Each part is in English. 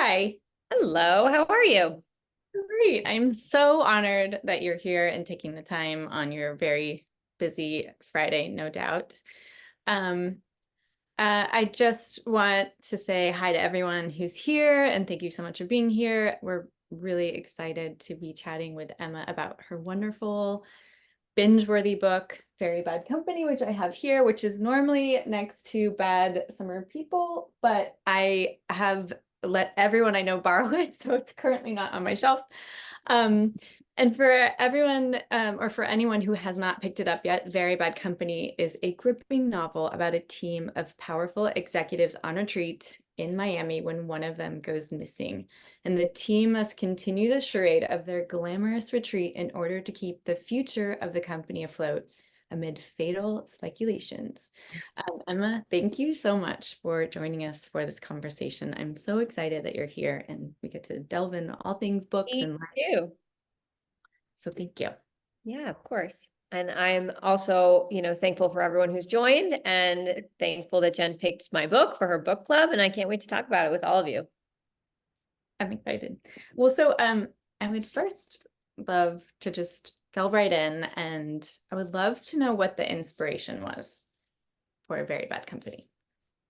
Hi. Hello, how are you? Great. I'm so honored that you're here and taking the time on your very busy Friday, no doubt. Um, I just want to say hi to everyone who's here and thank you so much for being here. We're really excited to be chatting with Emma about her wonderful binge-worthy book, Very Bad Company, which I have here, which is normally next to Bad Summer People, but I have let everyone I know borrow it, so it's currently not on my shelf. Um, and for everyone, or for anyone who has not picked it up yet, Very Bad Company is a gripping novel about a team of powerful executives on retreat in Miami when one of them goes missing. And the team must continue the charade of their glamorous retreat in order to keep the future of the company afloat amid fatal speculations. Emma, thank you so much for joining us for this conversation. I'm so excited that you're here and we get to delve into all things books Me and life. too. So thank you. Yeah, of course. And I'm also, thankful for everyone who's joined and thankful that Jen picked my book for her book club. And I can't wait to talk about it with all of you. I'm excited. Well, so I would first love to just delve right in, and I would love to know what the inspiration was for A Very Bad Company.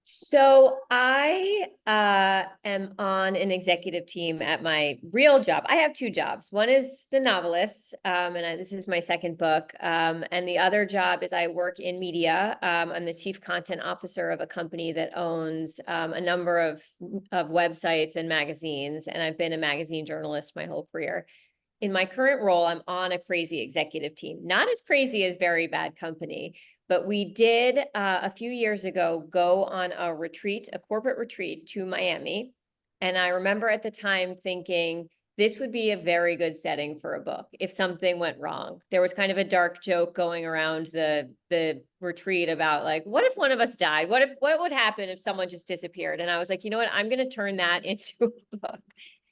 So I am on an executive team at my real job. I have two jobs. One is the novelist, and this is my second book. And the other job is I work in media. I'm the chief content officer of a company that owns a number of websites and magazines. And I've been a magazine journalist my whole career. In my current role, I'm on a crazy executive team, not as crazy as Very Bad Company, but we did a few years ago go on a retreat, a corporate retreat to Miami. And I remember at the time thinking, this would be a very good setting for a book if something went wrong. There was kind of a dark joke going around the retreat about like, what if one of us died? What would happen if someone just disappeared? And I was like, you know what? I'm going to turn that into a book.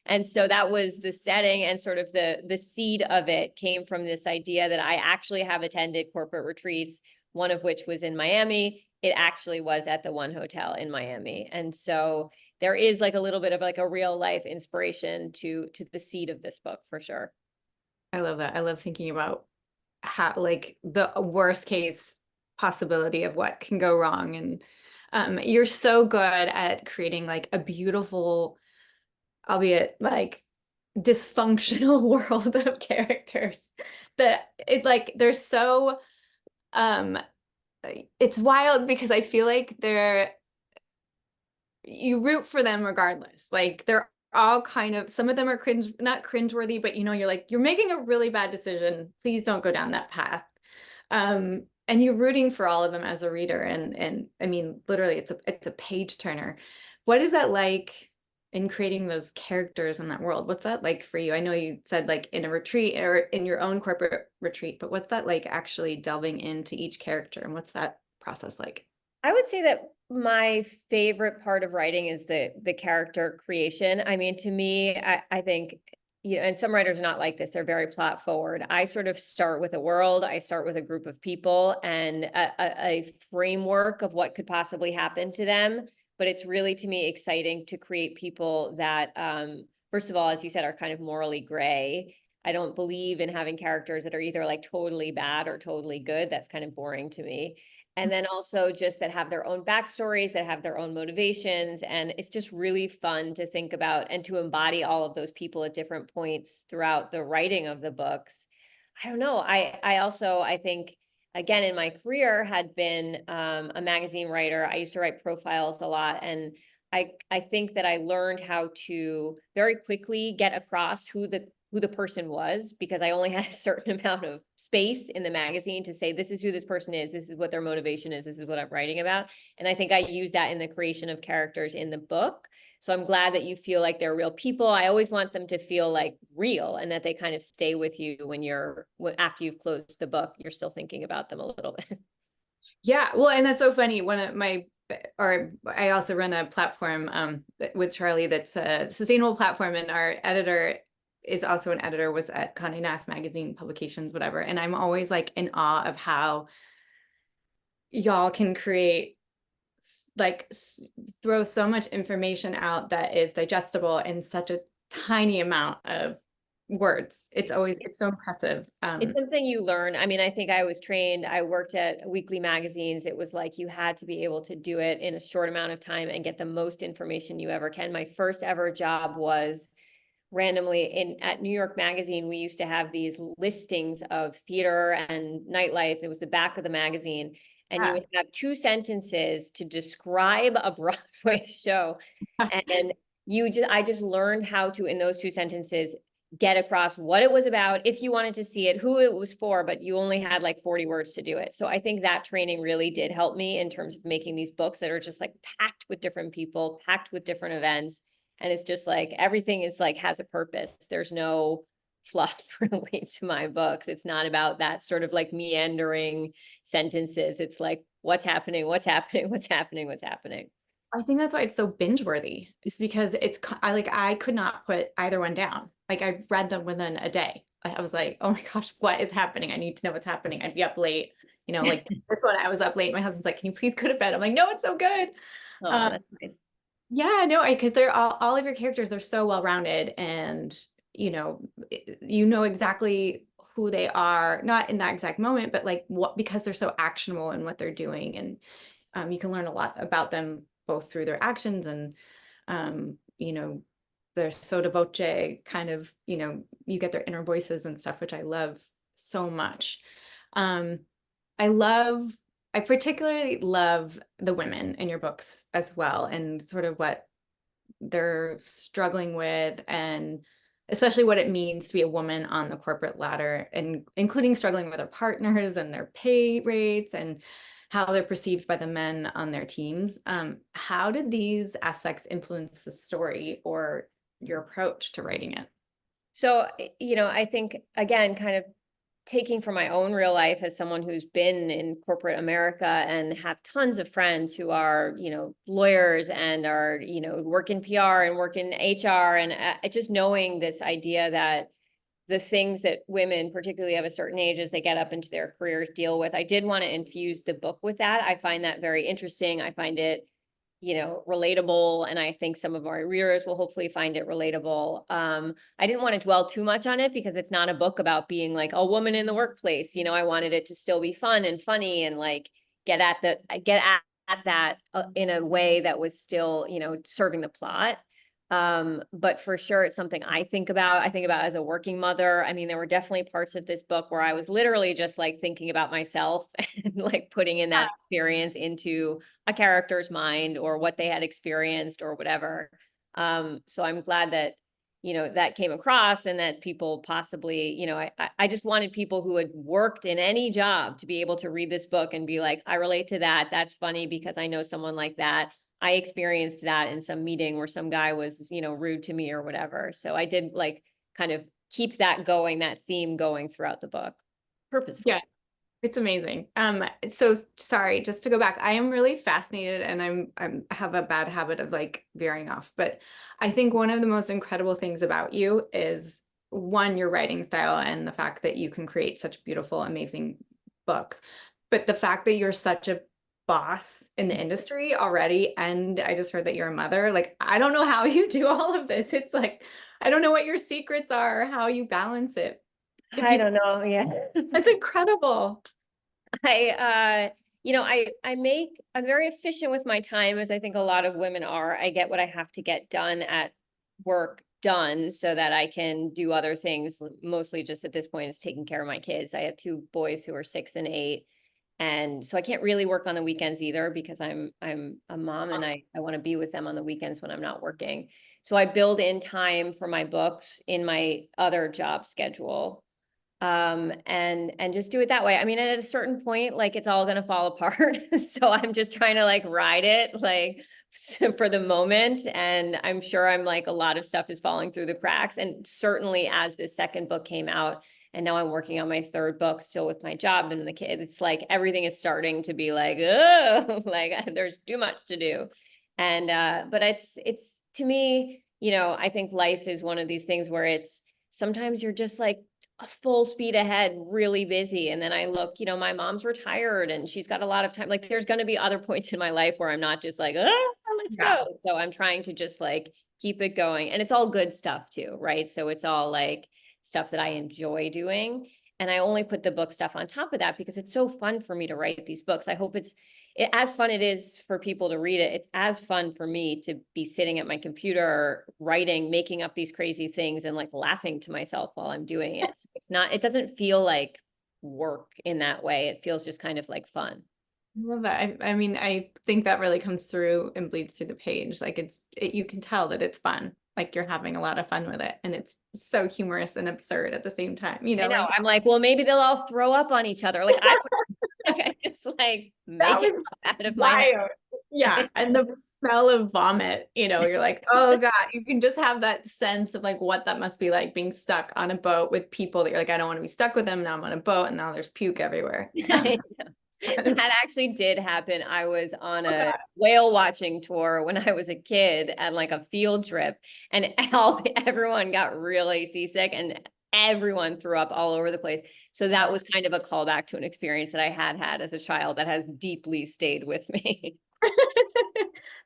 And so that was the setting, and sort of the seed of it came from this idea that I actually have attended corporate retreats, one of which was in Miami. It actually was at the one hotel in Miami. And so there is like a little bit of like a real life inspiration to the seed of this book for sure. I love that. I love thinking about how, like, the worst case possibility of what can go wrong. And you're so good at creating like a beautiful, albeit like dysfunctional world of characters that it like they're so um it's wild because I feel like you root for them regardless. Like they're all kind of, some of them are not cringeworthy, but you're like, you're making a really bad decision. Please don't go down that path. And you're rooting for all of them as a reader. And I mean, literally it's a page turner. What is that like in creating those characters in that world? What's that like for you? I know you said like in a retreat or in your own corporate retreat, but what's that like actually delving into each character, and what's that process like? I would say that my favorite part of writing is the character creation. I mean, to me, I think, and some writers are not like this. They're very plot forward. I sort of start with a world. I start with a group of people and a framework of what could possibly happen to them. But it's really, to me, exciting to create people that, first of all, as you said, are kind of morally gray. I don't believe in having characters that are either like totally bad or totally good. That's kind of boring to me. And then also just that have their own backstories, that have their own motivations. And it's just really fun to think about and to embody all of those people at different points throughout the writing of the books. I don't know. I think, again, in my career had been a magazine writer. I used to write profiles a lot. And I think that I learned how to very quickly get across who the person was, because I only had a certain amount of space in the magazine to say, this is who this person is, this is what their motivation is, this is what I'm writing about. And I think I use that in the creation of characters in the book. So I'm glad that you feel like they're real people. I always want them to feel like real, and that they kind of stay with you after you've closed the book, you're still thinking about them a little bit. Yeah, well, and that's so funny. I also run a platform with Charlie that's a sustainable platform, and our editor is also an editor, was at Condé Nast Magazine publications, whatever. And I'm always like in awe of how y'all can create throw so much information out that is digestible in such a tiny amount of words. It's so impressive. It's something you learn. I mean, I think I was trained, I worked at weekly magazines. It was like you had to be able to do it in a short amount of time and get the most information you ever can. My first ever job was randomly at New York Magazine. We used to have these listings of theater and nightlife. It was the back of the magazine. And you Yeah. would have 2 sentences to describe a Broadway show. And I just learned how to, in those 2 sentences, get across what it was about, if you wanted to see it, who it was for, but you only had like 40 words to do it. So I think that training really did help me in terms of making these books that are just like packed with different people, packed with different events. And it's just like everything is like has a purpose. There's no fluff really to my books. It's not about that sort of like meandering sentences. It's like what's happening, what's happening, what's happening, what's happening. I think that's why it's so binge worthy. It's because I could not put either one down. Like I read them within a day. I was like, oh my gosh, what is happening? I need to know what's happening. I'd be up late, like this one, I was up late. My husband's like, can you please go to bed? I'm like, no, it's so good. Oh, Um, that's nice. yeah, no, because they're all of your characters, they're so well rounded, and you know exactly who they are, not in that exact moment, but like what, because they're so actionable in what they're doing, and you can learn a lot about them both through their actions and um, you know, their sotto voce kind of, you get their inner voices and stuff, which I love so much. Um, I love, I particularly love the women in your books as well, and sort of what they're struggling with, and especially what it means to be a woman on the corporate ladder, and including struggling with their partners and their pay rates and how they're perceived by the men on their teams. How did these aspects influence the story or your approach to writing it? So, I think again, kind of taking from my own real life as someone who's been in corporate America and have tons of friends who are, lawyers and are, work in PR and work in HR, and just knowing this idea that the things that women, particularly of a certain age, as they get up into their careers, deal with. I did want to infuse the book with that. I find that very interesting. I find it, relatable. And I think some of our readers will hopefully find it relatable. I didn't want to dwell too much on it because it's not a book about being like a woman in the workplace. I wanted it to still be fun and funny and like get at that in a way that was still, serving the plot. But for sure, it's something I think about. I think about as a working mother. I mean, there were definitely parts of this book where I was literally just like thinking about myself and like putting in that experience into a character's mind or what they had experienced or whatever. So I'm glad that, that came across and that people possibly, I just wanted people who had worked in any job to be able to read this book and be like, I relate to that. That's funny because I know someone like that. I experienced that in some meeting where some guy was, rude to me or whatever. So I did like kind of keep that going, that theme going throughout the book purposefully. Yeah, it's amazing. So sorry, just to go back, I am really fascinated, and I have a bad habit of like veering off, but I think one of the most incredible things about you is, one, your writing style and the fact that you can create such beautiful, amazing books, but the fact that you're such a boss in the industry already, and I just heard that you're a mother. Like, I don't know how you do all of this. It's like, I don't know what your secrets are, or how you balance it. I don't know. Yeah. It's incredible. I'm very efficient with my time, as I think a lot of women are. I get what I have to get done at work done so that I can do other things. Mostly just at this point is taking care of my kids. I have 2 boys who are 6 and 8. And so I can't really work on the weekends either because I'm a mom and I want to be with them on the weekends when I'm not working. So I build in time for my books in my other job schedule. And just do it that way. I mean, at a certain point, like it's all gonna fall apart. So I'm just trying to like ride it like for the moment. And I'm sure I'm like a lot of stuff is falling through the cracks. And certainly as this second book came out, and now I'm working on my 3rd book still with my job and the kid, it's like everything is starting to be like, oh, like there's too much to do. And but it's to me, I think life is one of these things where it's sometimes you're just like full speed ahead, really busy. And then I look, my mom's retired and she's got a lot of time. Like there's going to be other points in my life where I'm not just like, let's Yeah. go. So I'm trying to just like keep it going. And it's all good stuff too, right? So it's all like stuff that I enjoy doing. And I only put the book stuff on top of that because it's so fun for me to write these books. I hope as fun it is for people to read it. It's as fun for me to be sitting at my computer, writing, making up these crazy things and like laughing to myself while I'm doing it. So it doesn't feel like work in that way. It feels just kind of like fun. I love that. I mean, I think that really comes through and bleeds through the page. Like you can tell that it's fun. Like you're having a lot of fun with it. And it's so humorous and absurd at the same time, I know. like I'm like, well, maybe they'll all throw up on each other. Like I just like that make it was out of my head. wild. Yeah. And the smell of vomit, you're like, oh God, you can just have that sense of like what that must be like being stuck on a boat with people that you're like, I don't want to be stuck with them. Now I'm on a boat and now there's puke everywhere. That actually did happen. I was on a Okay. whale watching tour when I was a kid at like a field trip, and everyone got really seasick and everyone threw up all over the place. So that was kind of a callback to an experience that I had as a child that has deeply stayed with me.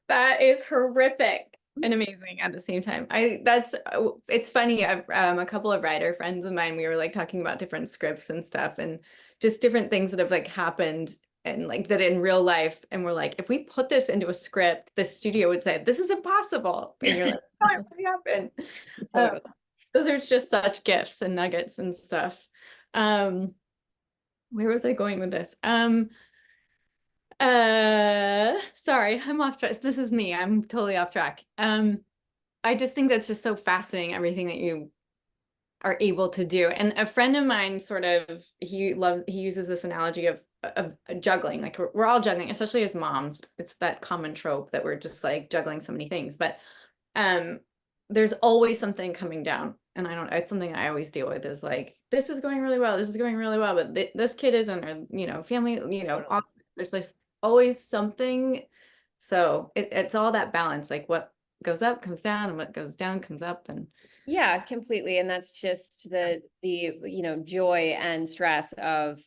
That is horrific and amazing at the same time. It's funny. A couple of writer friends of mine, we were like talking about different scripts and stuff and just different things that have like happened and like that in real life. And we're like, if we put this into a script, the studio would say, this is impossible. And you're like, oh, it really happened. Totally. Those are just such gifts and nuggets and stuff. Um, where was I going with this? Sorry, I'm off track. This is me. I'm totally off track. I just think that's just so fascinating, everything that you are able to do. And a friend of mine he uses this analogy of juggling. Like we're all juggling, especially as moms. It's that common trope that we're just like juggling so many things. But um there's always something coming down. And it's something I always deal with is like, this is going really well, this is going really well, but this kid isn't, or family, there's like always something. So it's all that balance, like what goes up comes down and what goes down comes up. And Yeah, completely. And that's just the joy and stress of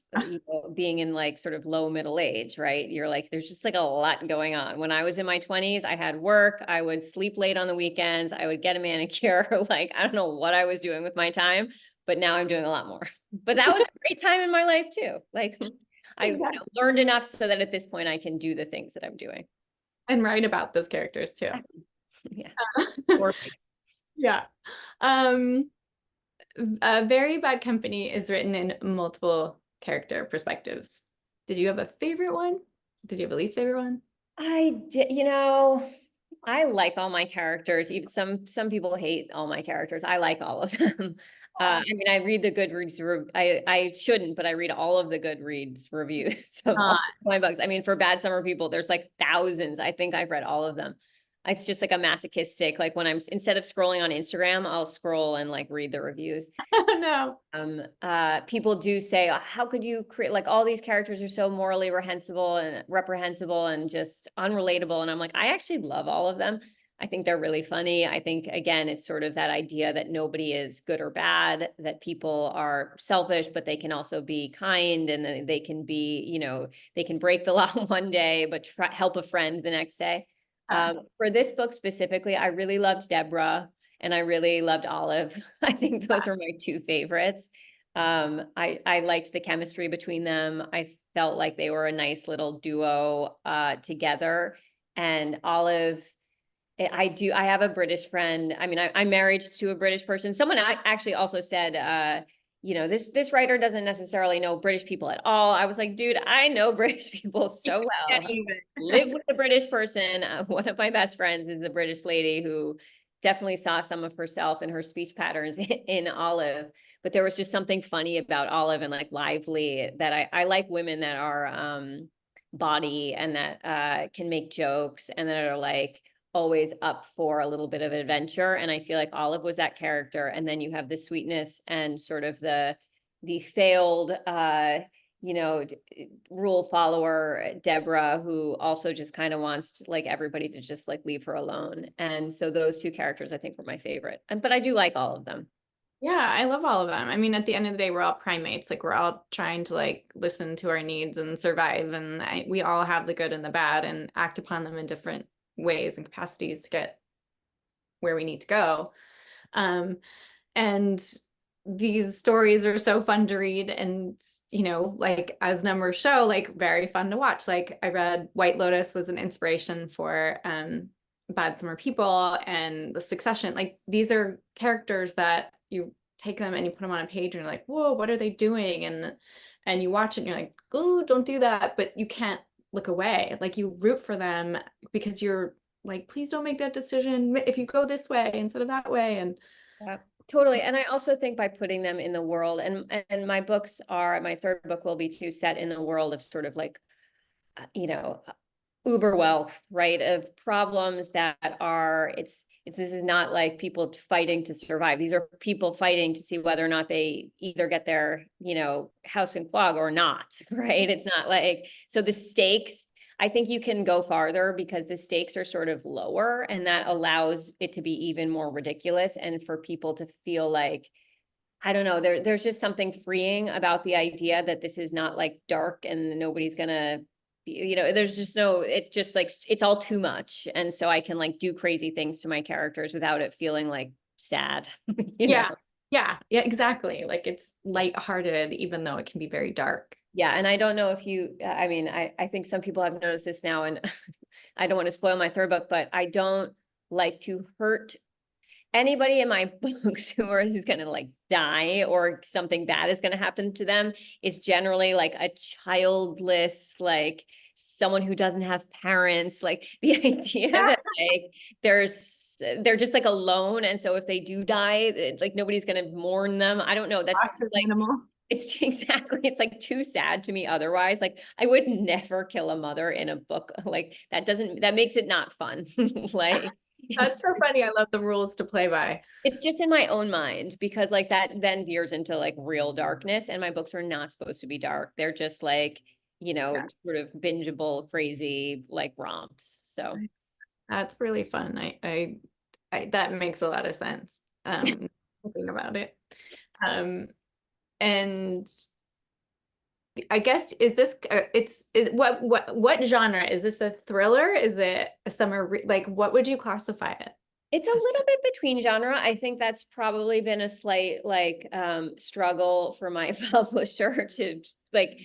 being in like sort of low middle age, right? You're like, there's just like a lot going on. When I was in my 20s, I had work, I would sleep late on the weekends, I would get a manicure. Like, I don't know what I was doing with my time, but now I'm doing a lot more. But that was a great time in my life too. Like I learned enough so that at this point I can do the things that I'm doing. and write about those characters too. Yeah. Yeah. Um, Very Bad Company is written in multiple character perspectives. Did you have a favorite one? Did you have a least favorite one? I did, I like all my characters. Even some people hate all my characters. I like all of them. I mean, I read the Goodreads. I shouldn't, but I read all of the Goodreads reviews of all my books. I mean, for Bad Summer People, there's like thousands. I think I've read all of them. It's just like a masochistic. Like when instead of scrolling on Instagram, I'll scroll and like read the reviews. No. People do say, how could you create like all these characters are so morally reprehensible and just unrelatable? And I'm like, I actually love all of them. I think they're really funny. I think, again, it's sort of that idea that nobody is good or bad, that people are selfish, but they can also be kind and they can be, they can break the law one day, but help a friend the next day. For this book specifically, I really loved Deborah and I really loved Olive. I think those were my two favorites. I liked the chemistry between them. I felt like they were a nice little duo together. And Olive, I have a British friend. I mean, I'm married to a British person. Someone actually also said, this writer doesn't necessarily know British people at all. I was like, dude, I know British people so well. Live with a British person. One of my best friends is a British lady who definitely saw some of herself and her speech patterns in Olive. But there was just something funny about Olive and like lively that I like women that are body and that can make jokes and that are like always up for a little bit of adventure. And I feel like Olive was that character. And then you have the sweetness and sort of the failed, rule follower, Deborah, who also just kind of wants like everybody to just like leave her alone. And so those two characters, I think, were my favorite. But I do like all of them. Yeah, I love all of them. I mean, at the end of the day, we're all primates. Like we're all trying to like listen to our needs and survive, and we all have the good and the bad and act upon them in different ways and capacities to get where we need to go. Um, and these stories are so fun to read, and like as numbers show, like very fun to watch. Like I read White Lotus was an inspiration for Bad Summer People and The Succession. Like these are characters that you take them and you put them on a page and you're like, whoa, what are they doing? And you watch it and you're like, oh, don't do that. But you can't look away. Like you root for them because you're like, please don't make that decision if you go this way instead of that way. And Yeah, totally. And I also think by putting them in the world, and my books are, my third book will be too, set in the world of sort of like, you know, uber wealth, right? Of problems that are, this is not like people fighting to survive. These are people fighting to see whether or not they either get their, house in quag or not, right? It's not like, so the stakes, I think you can go farther because the stakes are sort of lower, and that allows it to be even more ridiculous and for people to feel like, I don't know, there's just something freeing about the idea that this is not like dark and nobody's gonna, there's just no, it's just like, it's all too much. And so I can like do crazy things to my characters without it feeling like sad, yeah, yeah, exactly. Like it's lighthearted, even though it can be very dark. Yeah, and I don't know if you, I mean, I think some people have noticed this now, and I don't want to spoil my third book, but I don't like to hurt anybody in my books who's going to like die or something bad is going to happen to them. Is generally like a childless, like someone who doesn't have parents, like the idea that like they're just like alone, and so if they do die, like nobody's going to mourn them. I don't know, that's Lost like, animal. it's exactly, it's like too sad to me otherwise. Like I would never kill a mother in a book. Like that makes it not fun. Like That's so funny. I love the rules to play by. it's just in my own mind, because like that then veers into like real darkness, and my books are not supposed to be dark. They're just like, Yeah, sort of bingeable, crazy like romps. So that's really fun. That makes a lot of sense. Thinking about it. Um, and I guess is this is what genre is this? A thriller? Is it a like what would you classify it? it's a little bit between genre. I think that's probably been a slight like struggle for my publisher to like,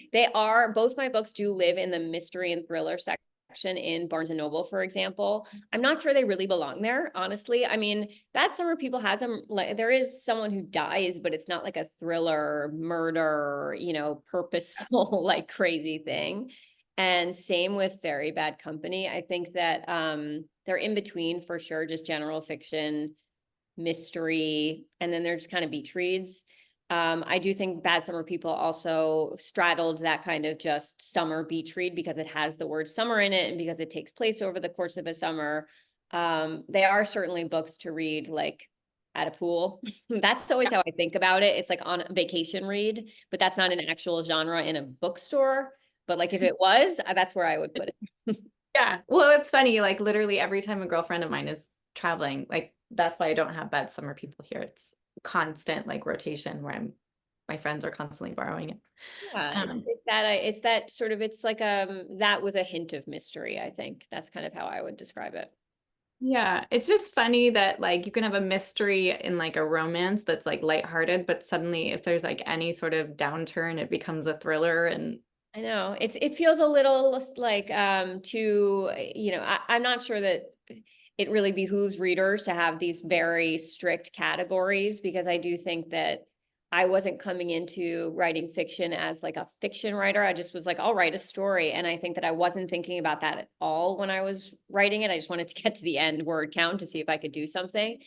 both my books do live in the mystery and thriller section in Barnes and Noble, for example. I'm not sure they really belong there, honestly. I mean, Bad Summer People has them, like there is someone who dies, but it's not like a thriller, murder, purposeful, like crazy thing. And same with Very Bad Company. I think that they're in between for sure, just general fiction, mystery, and then they're just kind of beach reads. I do think Bad Summer People also straddled that kind of just summer beach read because it has the word summer in it and because it takes place over the course of a summer. They are certainly books to read like at a pool. That's always how I think about it. It's like on a vacation read, but that's not an actual genre in a bookstore. But like if it was, that's where I would put it. Yeah. Well, it's funny. Like literally every time a girlfriend of mine is traveling, like that's why I don't have Bad Summer People here. It's constant like rotation where my friends are constantly borrowing it. Yeah, Um, it's that sort of, it's like that with a hint of mystery, I think. That's kind of how I would describe it. yeah, it's just funny that like you can have a mystery in like a romance that's like lighthearted, but suddenly if there's like any sort of downturn, it becomes a thriller and I know it feels a little like too, I'm not sure that it really behooves readers to have these very strict categories, because I do think that I wasn't coming into writing fiction as like a fiction writer. I just was like, I'll write a story. And I think that I wasn't thinking about that at all when I was writing it. I just wanted to get to the end word count to see if I could do something.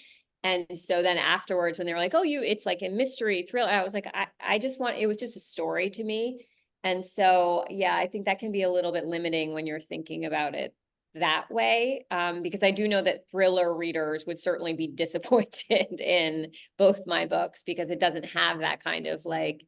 And so then afterwards, when they were like, oh, it's like a mystery thriller, I was like, I just want, it was just a story to me. And so, yeah, I think that can be a little bit limiting when you're thinking about it that way, because I do know that thriller readers would certainly be disappointed in both my books because it doesn't have that kind of like,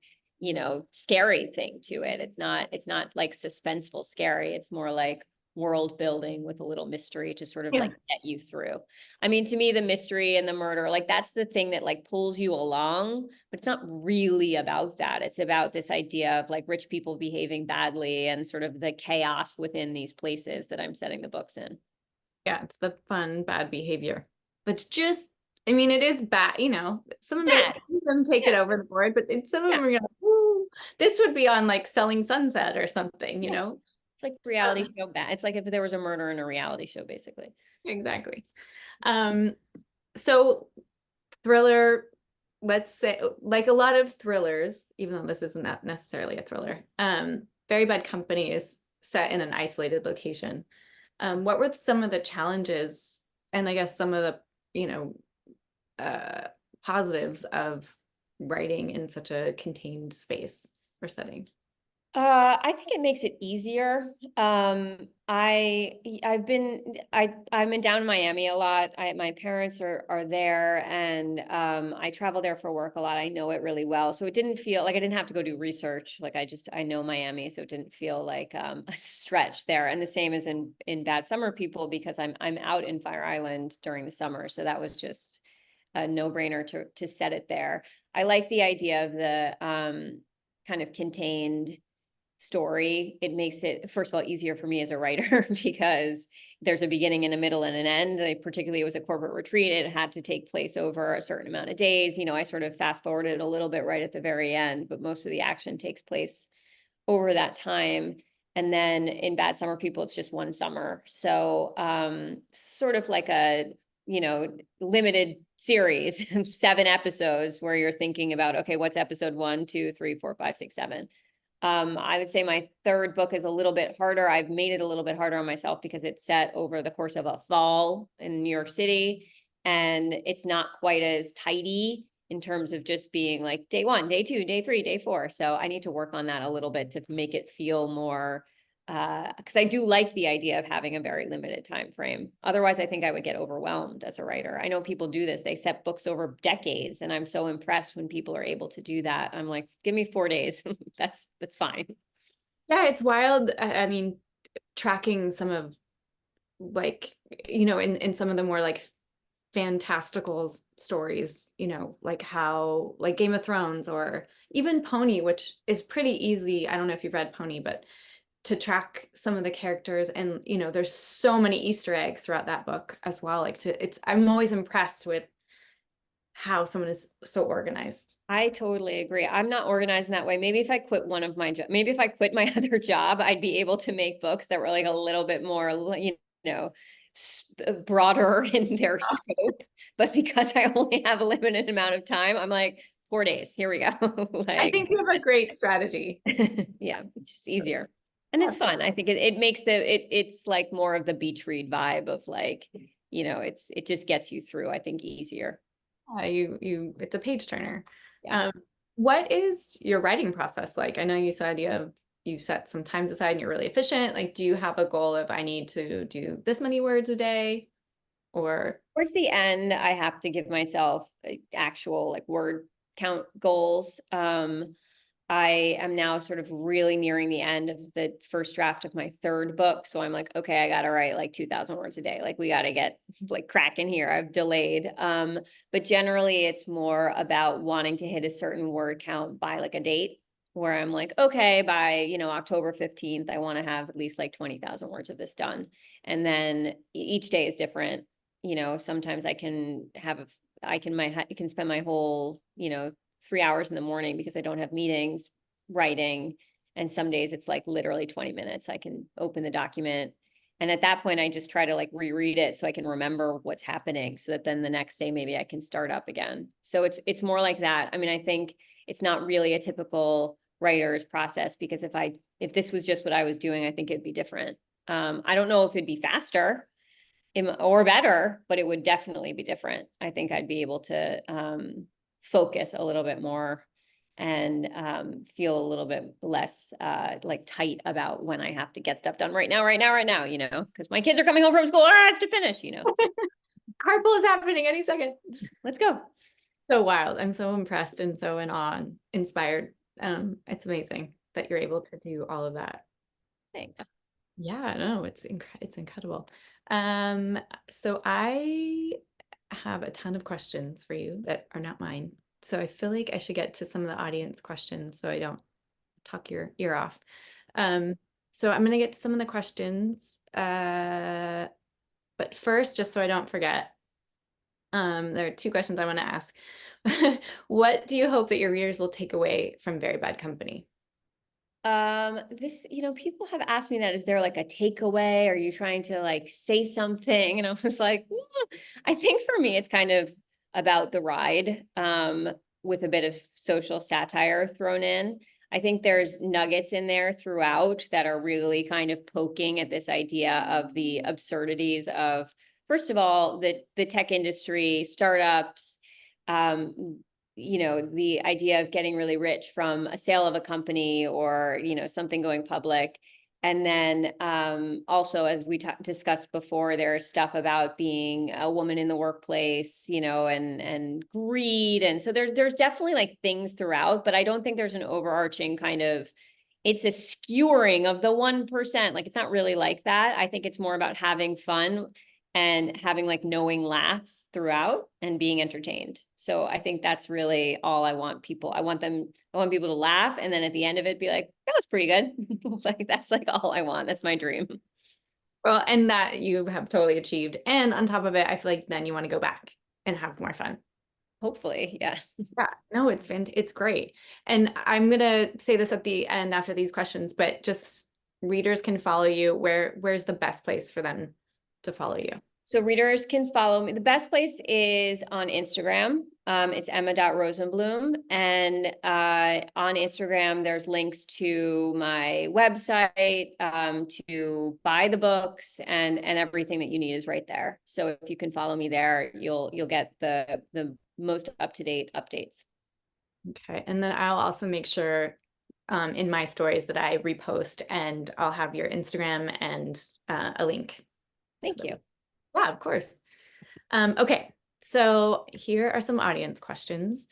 scary thing to it. It's not like suspenseful scary. It's more like world building with a little mystery to sort of Yeah. like get you through. I mean, to me, the mystery and the murder, like that's the thing that like pulls you along, but it's not really about that. It's about this idea of like rich people behaving badly and sort of the chaos within these places that I'm setting the books in. Yeah, it's the fun, bad behavior. But just, I mean, it is bad, you know, some of it, Bad. some of them take it Yeah. over the board, but some of Yeah. them are like, ooh, this would be on like Selling Sunset or something, you Yeah. know? It's like reality show bad. It's like if there was a murder in a reality show, basically. Exactly. Um, so thriller, let's say, like a lot of thrillers, even though this is not necessarily a thriller, Very Bad Company is set in an isolated location. What were some of the challenges and I guess some of the, you know, uh, positives of writing in such a contained space or setting? I think it makes it easier. I'm in down in Miami a lot. My parents are there, and I travel there for work a lot. I know it really well, so it didn't feel like I didn't have to go do research. Like I know Miami, so it didn't feel like a stretch there. And the same as in Bad Summer People, because I'm out in Fire Island during the summer, so that was just a no-brainer to set it there. I like the idea of the kind of contained story. It makes it, first of all, easier for me as a writer because there's a beginning and a middle and an end. Particularly, it was a corporate retreat. It had to take place over a certain amount of days. You know, I sort of fast forwarded a little bit right at the very end, but most of the action takes place over that time. And then in Bad Summer People, it's just one summer. So sort of like a, you know, limited series, 7 episodes where you're thinking about, okay, what's episode 1, 2, 3, 4, 5, 6, 7. I would say my third book is a little bit harder. I've made it a little bit harder on myself because it's set over the course of a fall in New York City, and it's not quite as tidy in terms of just being like day 1, day 2, day 3, day 4. So I need to work on that a little bit to make it feel more because I do like the idea of having a very limited time frame. Otherwise, I think I would get overwhelmed as a writer. I know people do this. They set books over decades, and I'm so impressed when people are able to do that. I'm like, give me 4 days. That's fine. Yeah, it's wild. I mean, tracking some of like, you know, in some of the more like fantastical stories, you know, like how like Game of Thrones or even Pony, which is pretty easy. I don't know if you've read Pony, but to track some of the characters and, you know, there's so many Easter eggs throughout that book as well. Like I'm always impressed with how someone is so organized. I totally agree. I'm not organized in that way. Maybe if I quit one of my maybe if I quit my other job, I'd be able to make books that were like a little bit more, you know, broader in their scope. But because I only have a limited amount of time, I'm like 4 days. Here we go. I Like, think you have a great strategy. yeah, it's just easier. And it's fun. I think it makes it's like more of the beach read vibe of like, you know, it just gets you through, I think, easier. It's a page turner. Yeah. Um, what is your writing process like? I know you said you set some times aside and you're really efficient. Like, do you have a goal of I need to do this many words a day or Towards the end, I have to give myself actual like word count goals. I am now sort of really nearing the end of the first draft of my third book. So I'm like, okay, I got to write like 2,000 words a day. Like we got to get like cracking here. I've delayed. But generally it's more about wanting to hit a certain word count by like a date where I'm like, okay, by, you know, October 15th, I want to have at least like 20,000 words of this done. And then each day is different. You know, sometimes I can I can spend my whole, you know, 3 hours in the morning because I don't have meetings writing. And some days it's like literally 20 minutes. I can open the document. And at that point, I just try to like reread it so I can remember what's happening so that then the next day maybe I can start up again. So it's more like that. I mean, I think it's not really a typical writer's process because if this was just what I was doing, I think it'd be different. I don't know if it'd be faster or better, but it would definitely be different. I think I'd be able to focus a little bit more and feel a little bit less like tight about when I have to get stuff done right now, you know, because my kids are coming home from school. I have to finish, you know. carpool is happening any second? Let's go. So wild. I'm so impressed and so in awe and inspired. It's amazing that you're able to do all of that. Thanks. Yeah, no, it's incredible. Um, so I have a ton of questions for you that are not mine. So I feel like I should get to some of the audience questions so I don't talk your ear off. Um, so I'm gonna get to some of the questions. But first, just so I don't forget, there are two questions I want to ask. What do you hope that your readers will take away from Very Bad Company? This, people have asked me that, is there like a takeaway? Are you trying to like say something? And I was like, I think for me, it's kind of about the ride, with a bit of social satire thrown in. I think there's nuggets in there throughout that are really kind of poking at this idea of the absurdities of, first of all, the tech industry, startups, the idea of getting really rich from a sale of a company or, something going public. And then also, as we discussed before, there's stuff about being a woman in the workplace, and greed. And so there's definitely like things throughout, but I don't think there's an overarching kind of, it's a skewering of the 1%. Like, it's not really like that. I think it's more about having fun and having like knowing laughs throughout and being entertained. So I think that's really all I want people. I want people to laugh, and then at the end of it be like, that was pretty good. Like, that's like all I want. That's my dream. Well, and that you have totally achieved. And on top of it, I feel like then you want to go back and have more fun. Hopefully, yeah. Yeah, no, it's great. And I'm gonna say this at the end after these questions, but just readers can follow you. Where's the best place for them to follow you? So readers can follow me. The best place is on Instagram. It's Emma.Rosenblum. And on Instagram, there's links to my website, to buy the books, and everything that you need is right there. So if you can follow me there, you'll get the most up-to-date updates. Okay. And then I'll also make sure in my stories that I repost, and I'll have your Instagram and a link. Thank you. Yeah, of course. Okay, so here are some audience questions.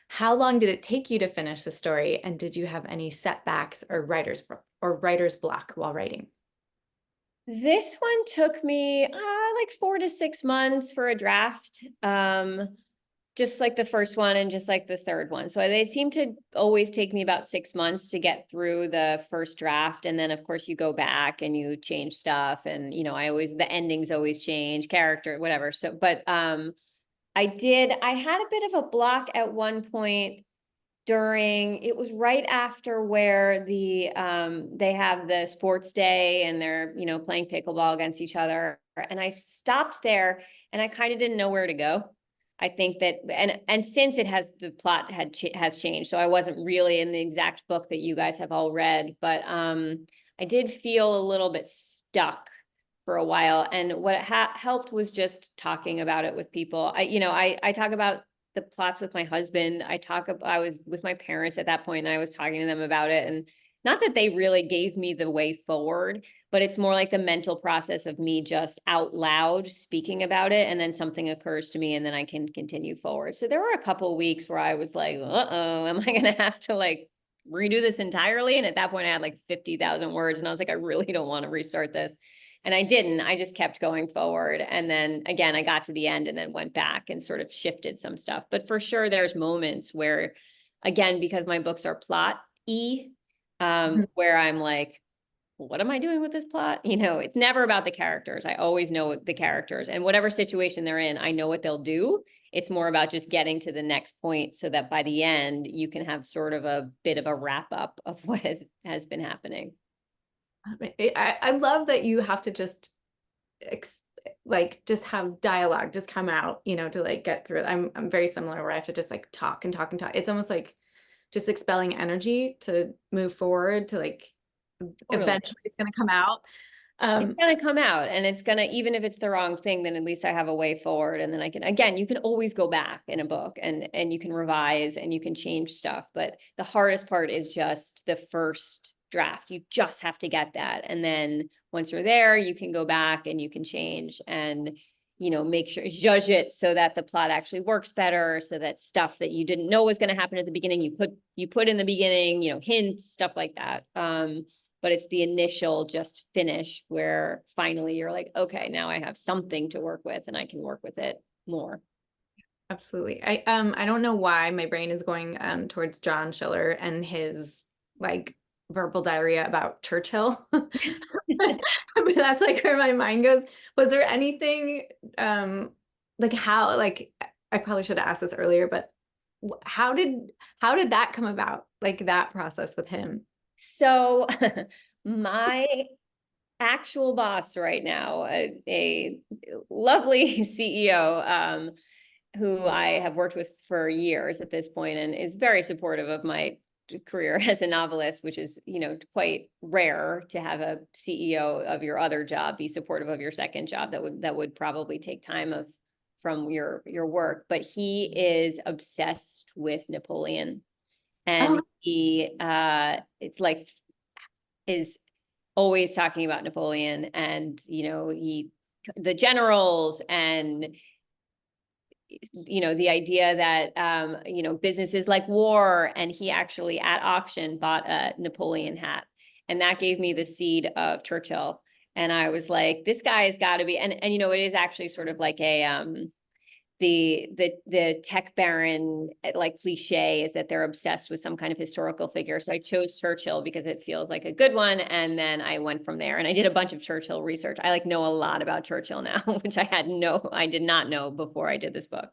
How long did it take you to finish the story, and did you have any setbacks or writer's block while writing? This one took me like 4 to 6 months for a draft. Just like the first one and just like the third one. So they seem to always take me about 6 months to get through the first draft. And then of course you go back and you change stuff. And the endings always change, character, whatever. So, but I had a bit of a block at one point it was right after where they have the sports day and they're, playing pickleball against each other. And I stopped there and I kind of didn't know where to go. I think that, and since the plot has changed, so I wasn't really in the exact book that you guys have all read, but I did feel a little bit stuck for a while. And what helped was just talking about it with people. I talk about the plots with my husband. I was with my parents at that point and I was talking to them about it, and not that they really gave me the way forward, but it's more like the mental process of me just out loud speaking about it. And then something occurs to me and then I can continue forward. So there were a couple of weeks where I was like, uh-oh, am I going to have to like redo this entirely? And at that point I had like 50,000 words and I was like, I really don't want to restart this. And I didn't. I just kept going forward. And then again, I got to the end and then went back and sort of shifted some stuff. But for sure, there's moments where, again, because my books are plot-y, where I'm like, what am I doing with this plot? It's never about the characters. I always know the characters, and whatever situation they're in, I know what they'll do. It's more about just getting to the next point so that by the end, you can have sort of a bit of a wrap up of what has been happening. I love that you have to just just have dialogue just come out, to like get through it. I'm very similar where I have to just like talk and talk and talk. It's almost like just expelling energy to move forward to like Totally. eventually it's going to come out. It's gonna come out, and it's gonna, even if it's the wrong thing, then at least I have a way forward. And then again, you can always go back in a book and you can revise and you can change stuff. But the hardest part is just the first draft. You just have to get that. And then once you're there, you can go back and you can change and, make sure, judge it so that the plot actually works better, so that stuff that you didn't know was going to happen at the beginning, you put in the beginning, hints, stuff like that. but it's the initial just finish where finally you're like, okay, now I have something to work with and I can work with it more. Absolutely. I don't know why my brain is going towards John Schiller and his like verbal diarrhea about Churchill. I mean, that's like where my mind goes. Was there anything like how like I probably should have asked this earlier, but how did that come about? Like that process with him? So my actual boss right now, a lovely CEO, who I have worked with for years at this point and is very supportive of my career as a novelist, which is, quite rare to have a CEO of your other job be supportive of your second job. That would probably take time from your work. But he is obsessed with Napoleon, and Oh, he it's like is always talking about Napoleon, and the generals, and the idea that business is like war. And he actually at auction bought a Napoleon hat, and that gave me the seed of Churchill. And I was like, this guy has got to be, and it is actually sort of like a the tech baron like cliche is that they're obsessed with some kind of historical figure. So I chose Churchill because it feels like a good one. And then I went from there, and I did a bunch of Churchill research. I like know a lot about Churchill now, which I did not know before I did this book.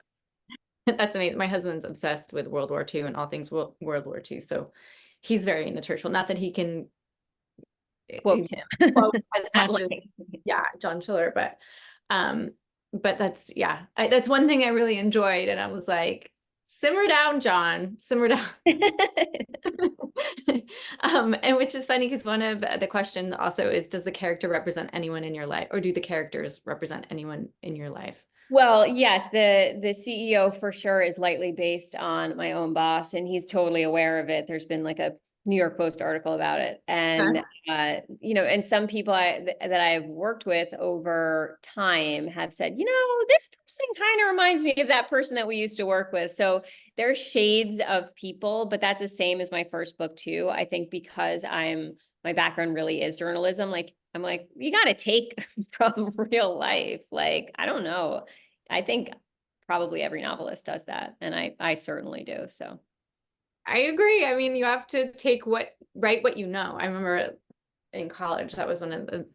that's amazing. My husband's obsessed with World War II and all things World War II. So he's very into Churchill. Not that he can Quote him quote as at much as length. yeah, John Schiller, but that's yeah, that's one thing I really enjoyed, and I was like, simmer down, John, simmer down. And which is funny because one of the questions also is, does the character represent anyone in your life, or do the characters represent anyone in your life? Well, yes, the CEO for sure is lightly based on my own boss, and he's totally aware of it. There's been like a New York Post article about it. And and some people that I've worked with over time have said, this person kind of reminds me of that person that we used to work with. So there's shades of people, but that's the same as my first book too. I think because my background really is journalism. Like, I'm like, you got to take from real life. Like, I don't know. I think probably every novelist does that. And I certainly do. So. I agree. I mean, you have to write what you know. I remember in college, that was one of the,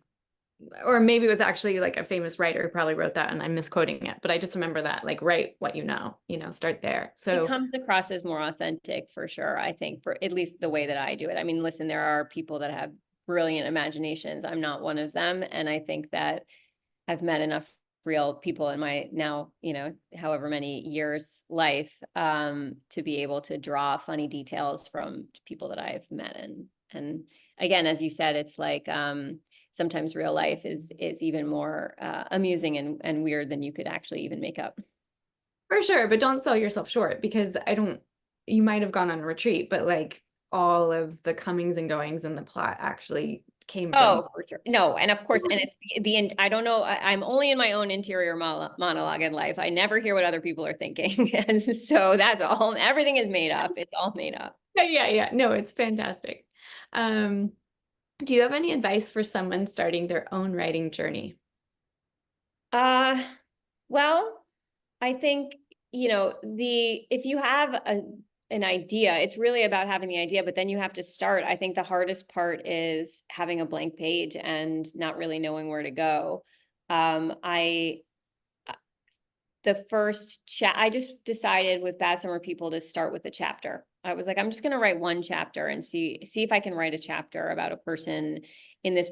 or maybe it was actually like a famous writer who probably wrote that and I'm misquoting it, but I just remember that, like, write what you know, start there. It So comes across as more authentic for sure, I think, for at least the way that I do it. I mean, listen, there are people that have brilliant imaginations. I'm not one of them. And I think that I've met enough real people in my now, however many years life, to be able to draw funny details from people that I've met. And again, as you said, it's like, sometimes real life is even more amusing and weird than you could actually even make up. for sure, but don't sell yourself short because you might have gone on a retreat, but like all of the comings and goings in the plot actually came from. Oh, for sure. No, and of course, and it's the I don't know. I'm only in my own interior monologue in life. I never hear what other people are thinking, and so that's all. Everything is made up. It's all made up. Yeah. No, it's fantastic. Um, do you have any advice for someone starting their own writing journey? Uh, well, I think, if you have an idea, it's really about having the idea, but then you have to start. I think the hardest part is having a blank page and not really knowing where to go. I the first chat, I just decided with Bad Summer People to start with a chapter. I was like, I'm just going to write one chapter and see if I can write a chapter about a person in this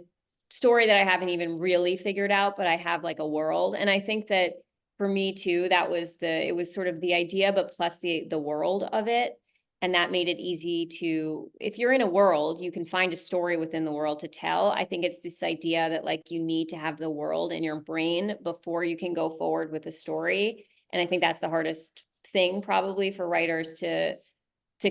story that I haven't even really figured out, but I have like a world. And I think that for me too, it was sort of the idea, but plus the world of it. And that made it easy to, if you're in a world, you can find a story within the world to tell. I think it's this idea that like you need to have the world in your brain before you can go forward with a story. And I think that's the hardest thing probably for writers to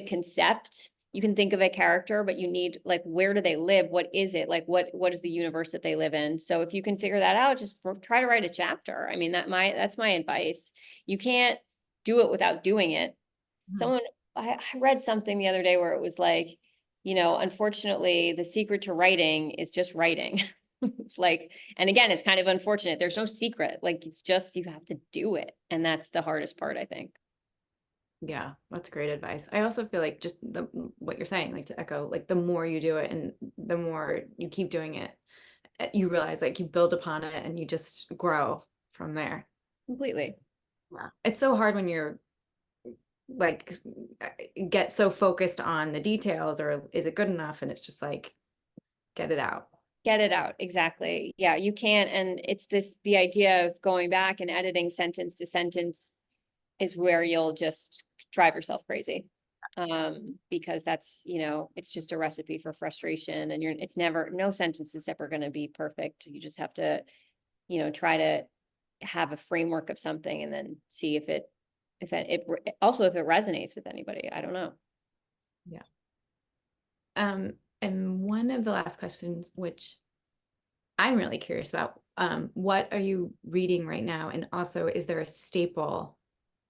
concept. You can think of a character, but you need like, where do they live? What is it? Like, what is the universe that they live in? So if you can figure that out, just try to write a chapter. I mean, that's my advice. You can't do it without doing it. Mhm. Someone, I read something the other day where it was like, you know, unfortunately, the secret to writing is just writing. Like, and again, it's kind of unfortunate. There's no secret. Like, it's just you have to do it. And that's the hardest part, I think. Yeah, that's great advice. I also feel like just what you're saying, like to echo, like the more you do it and the more you keep doing it, you realize like you build upon it and you just grow from there. Completely. Yeah. It's so hard when you're like get so focused on the details or is it good enough? And it's just like, get it out. Get it out. Exactly. Yeah, you can't. And it's the idea of going back and editing sentence to sentence is where you'll just drive yourself crazy. Because that's, you know, it's just a recipe for frustration, and it's never, no sentence is ever going to be perfect. You just have to, you know, try to have a framework of something and then see if it also if it resonates with anybody. I don't know. Yeah. And one of the last questions, which I'm really curious about, what are you reading right now? And also, is there a staple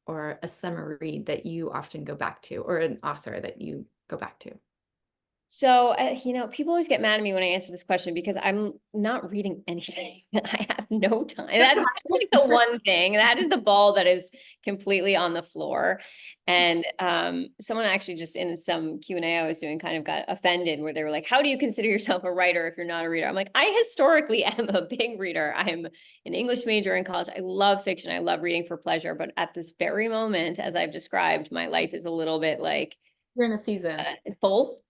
or a summer read that you often go back to, or an author that you go back to? So, you know, people always get mad at me when I answer this question because I'm not reading anything. I have no time. That's like the one thing. That is the ball that is completely on the floor. And someone actually just in some Q&A I was doing kind of got offended where they were like, how do you consider yourself a writer if you're not a reader? I'm like, I historically am a big reader. I'm an English major in college. I love fiction. I love reading for pleasure. But at this very moment, as I've described, my life is a little bit like You're in a season. full.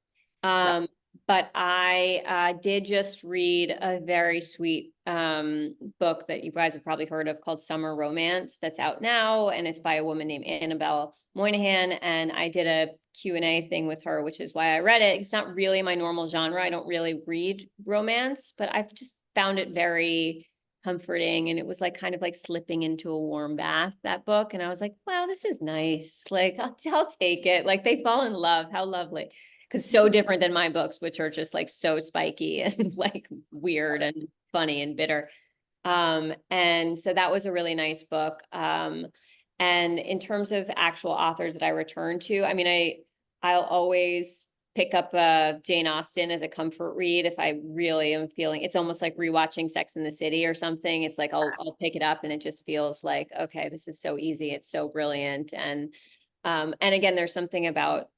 Yeah. But I did just read a very sweet book that you guys have probably heard of called Summer Romance that's out now, and it's by a woman named Annabelle Moynihan, and I did a Q&A thing with her, which is why I read it. It's not really my normal genre. I don't really read romance, but I've just found it very comforting, and it was like kind of like slipping into a warm bath, that book, and I was like, wow, this is nice. Like, I'll take it. Like, they fall in love. How lovely. Because so different than my books, which are just like so spiky and like weird and funny and bitter. And so that was a really nice book. And in terms of actual authors that I return to, I mean, I'll always pick up Jane Austen as a comfort read if I really am feeling. It's almost like rewatching Sex and the City or something. It's like I'll pick it up and it just feels like, okay, this is so easy. It's so brilliant. And again, there's something about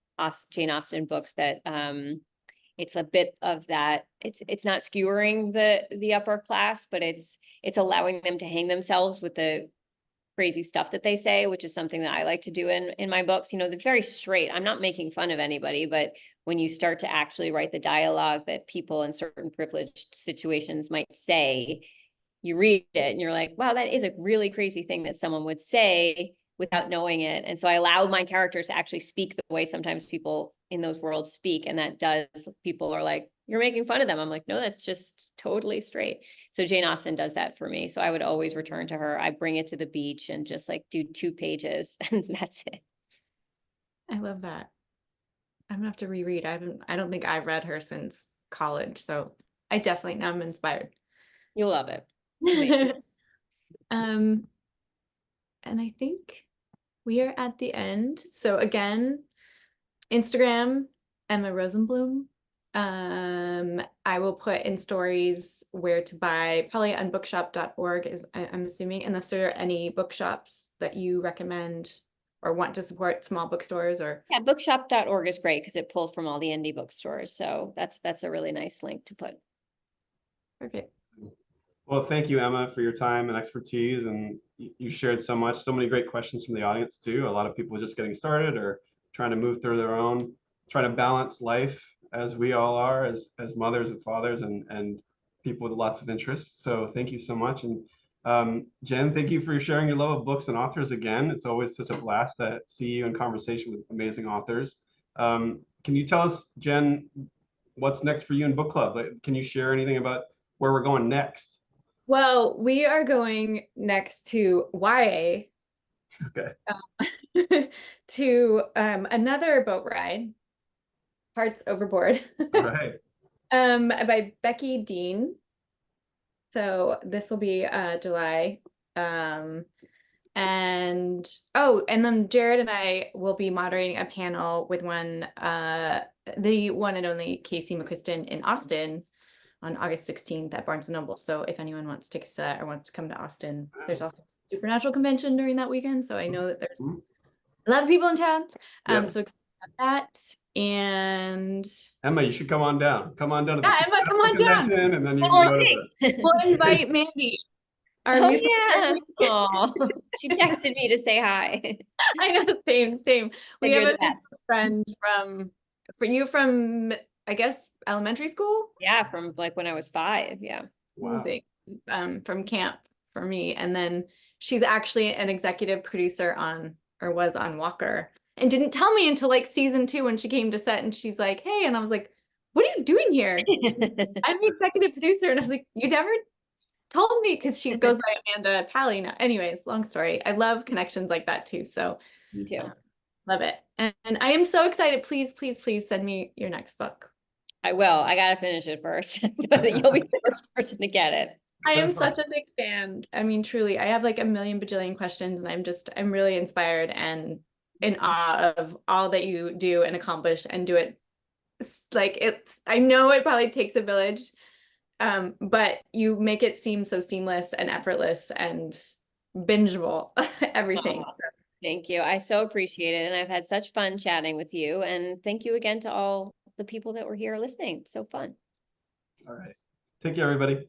Jane Austen books that it's a bit of that. It's not skewering the upper class, but it's allowing them to hang themselves with the crazy stuff that they say, which is something that I like to do in my books. You know, they're very straight. I'm not making fun of anybody, but when you start to actually write the dialogue that people in certain privileged situations might say, you read it and you're like, wow, that is a really crazy thing that someone would say without knowing it. And so I allow my characters to actually speak the way sometimes people in those worlds speak. And that does, people are like, you're making fun of them. I'm like, no, that's just totally straight. So Jane Austen does that for me. So I would always return to her. I bring it to the beach and just like do 2 pages and that's it. I love that. I'm gonna have to reread. I don't think I've read her since college, so I definitely now I'm inspired. You'll love it. It's amazing. Um, and I think we are at the end. So again, Instagram, Emma Rosenblum. I will put in stories where to buy, probably on bookshop.org is I'm assuming, unless there are any bookshops that you recommend or want to support small bookstores or. Yeah, bookshop.org is great because it pulls from all the indie bookstores. So that's a really nice link to put. Perfect. Well, thank you, Emma, for your time and expertise. And you shared so much, so many great questions from the audience too. A lot of people just getting started or trying to move through their own, trying to balance life as we all are as mothers and fathers and people with lots of interests. So thank you so much. And Jen, thank you for sharing your love of books and authors again. It's always such a blast to see you in conversation with amazing authors. Can you tell us, Jen, what's next for you in book club? Can you share anything about where we're going next? Well, we are going next to YA. Okay. To another boat ride, Hearts Overboard, All right. by Becky Dean. So this will be July. And then Jared and I will be moderating a panel with one the one and only Casey McQuiston in Austin on August 16th at Barnes & Noble. So if anyone wants tickets to that or wants to come to Austin, there's also a Supernatural convention during that weekend. So I know that there's a lot of people in town. Yeah. So excited about that. And Emma, you should come on down. Come on down to the yeah, Emma, come on down. convention, and then you Well, can go to the. We'll invite Mandy. Our Oh musical yeah. therapist. Aw. She texted me to say hi. I know, same. We You're have the a best. friend from, I guess, elementary school. Yeah, from like when I was 5. Yeah. Wow. From camp for me. And then she's actually an executive producer on, or was on Walker, and didn't tell me until like season 2 when she came to set, and she's like, hey, and I was like, what are you doing here? I'm the executive producer. And I was like, you never told me, because she goes by Amanda Pally now. Anyways, long story. I love connections like that too. So Me too. love it. And I am so excited. Please, please, please send me your next book. I will. I gotta finish it first. But you'll be the first person to get it. I am such a big fan. I mean, truly, I have like a million bajillion questions, and I'm really inspired and in awe of all that you do and accomplish and do it. I know it probably takes a village, but you make it seem so seamless and effortless and bingeable, everything. Oh, thank you. I so appreciate it. And I've had such fun chatting with you. And thank you again to all the people that were here listening. So fun. All right. Take care, everybody.